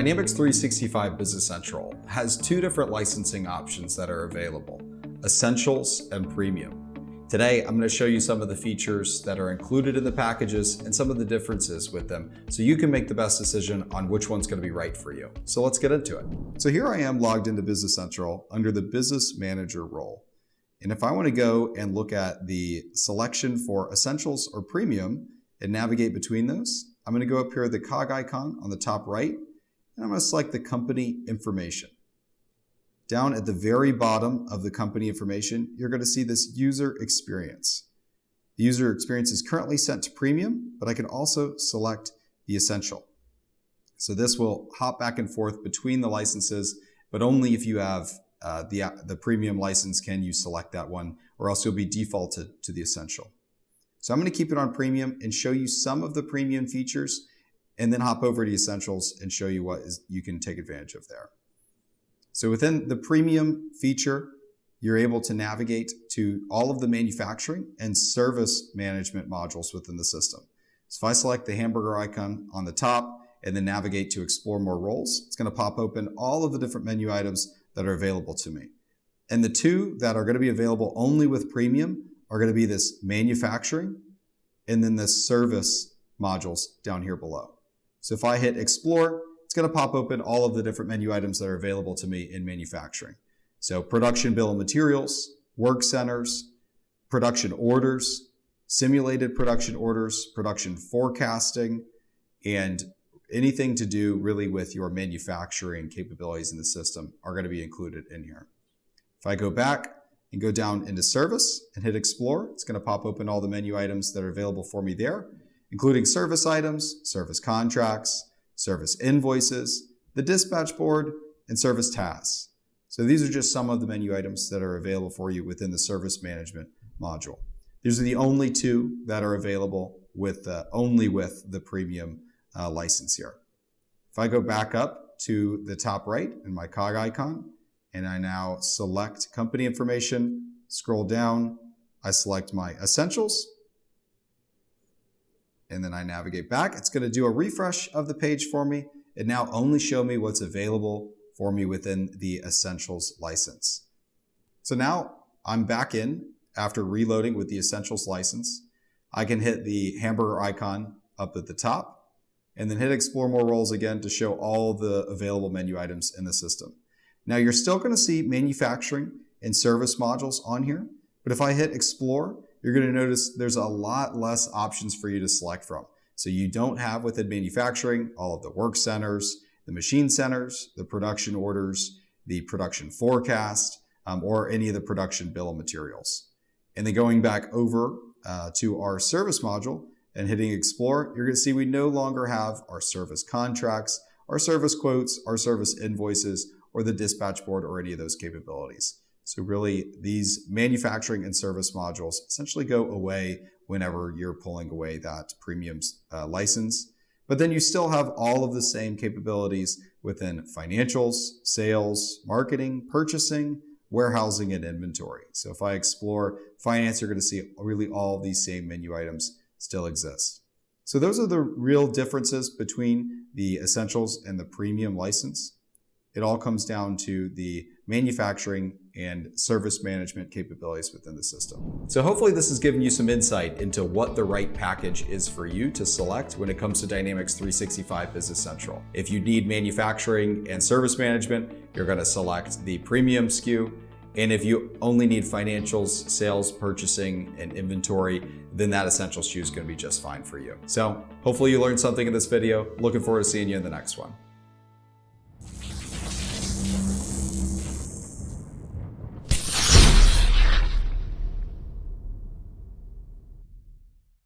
Dynamics 365 Business Central has two different licensing options that are available, Essentials and Premium. Today, I'm going to show you some of the features that are included in the packages and some of the differences with them so you can make the best decision on which one's going to be right for you. So let's get into it. So here I am logged into Business Central under the Business Manager role. And if I want to go and look at the selection for Essentials or Premium and navigate between those, I'm going to go up here to the cog icon on the top right, and I'm going to select the company information. Down at the very bottom of the company information, you're going to see this user experience. The user experience is currently set to Premium, but I can also select the Essential. So this will hop back and forth between the licenses, but only if you have the Premium license can you select that one, or else you'll be defaulted to the Essential. So I'm going to keep it on Premium and show you some of the Premium features, and then hop over to Essentials and show you what you can take advantage of there. So within the Premium feature, you're able to navigate to all of the manufacturing and service management modules within the system. So if I select the hamburger icon on the top and then navigate to explore more roles, it's going to pop open all of the different menu items that are available to me. And the two that are going to be available only with Premium are going to be this manufacturing and then the service modules down here below. So if I hit explore, it's going to pop open all of the different menu items that are available to me in manufacturing. So production bill of materials, work centers, production orders, simulated production orders, production forecasting, and anything to do really with your manufacturing capabilities in the system are going to be included in here. If I go back and go down into service and hit explore, it's going to pop open all the menu items that are available for me there, including service items, service contracts, service invoices, the dispatch board, and service tasks. So these are just some of the menu items that are available for you within the service management module. These are the only two that are available with only with the Premium license here. If I go back up to the top right in my cog icon, and I now select company information, scroll down, I select my Essentials, and then I navigate back. It's going to do a refresh of the page for me and now only show me what's available for me within the Essentials license. So now I'm back in after reloading with the Essentials license. I can hit the hamburger icon up at the top and then hit explore more roles again to show all the available menu items in the system. Now you're still going to see manufacturing and service modules on here, but if I hit explore, you're going to notice there's a lot less options for you to select from. So you don't have within manufacturing all of the work centers, the machine centers, the production orders, the production forecast, or any of the production bill of materials. And then going back over to our service module and hitting explore, you're going to see we no longer have our service contracts, our service quotes, our service invoices, or the dispatch board, or any of those capabilities. So really, these manufacturing and service modules essentially go away whenever you're pulling away that Premium license. But then you still have all of the same capabilities within financials, sales, marketing, purchasing, warehousing, and inventory. So if I explore finance, you're going to see really all of these same menu items still exist. So those are the real differences between the Essentials and the Premium license. It all comes down to the manufacturing and service management capabilities within the system. So hopefully this has given you some insight into what the right package is for you to select when it comes to Dynamics 365 Business Central. If you need manufacturing and service management, you're going to select the Premium SKU. And if you only need financials, sales, purchasing, and inventory, then that Essentials SKU is going to be just fine for you. So hopefully you learned something in this video. Looking forward to seeing you in the next one.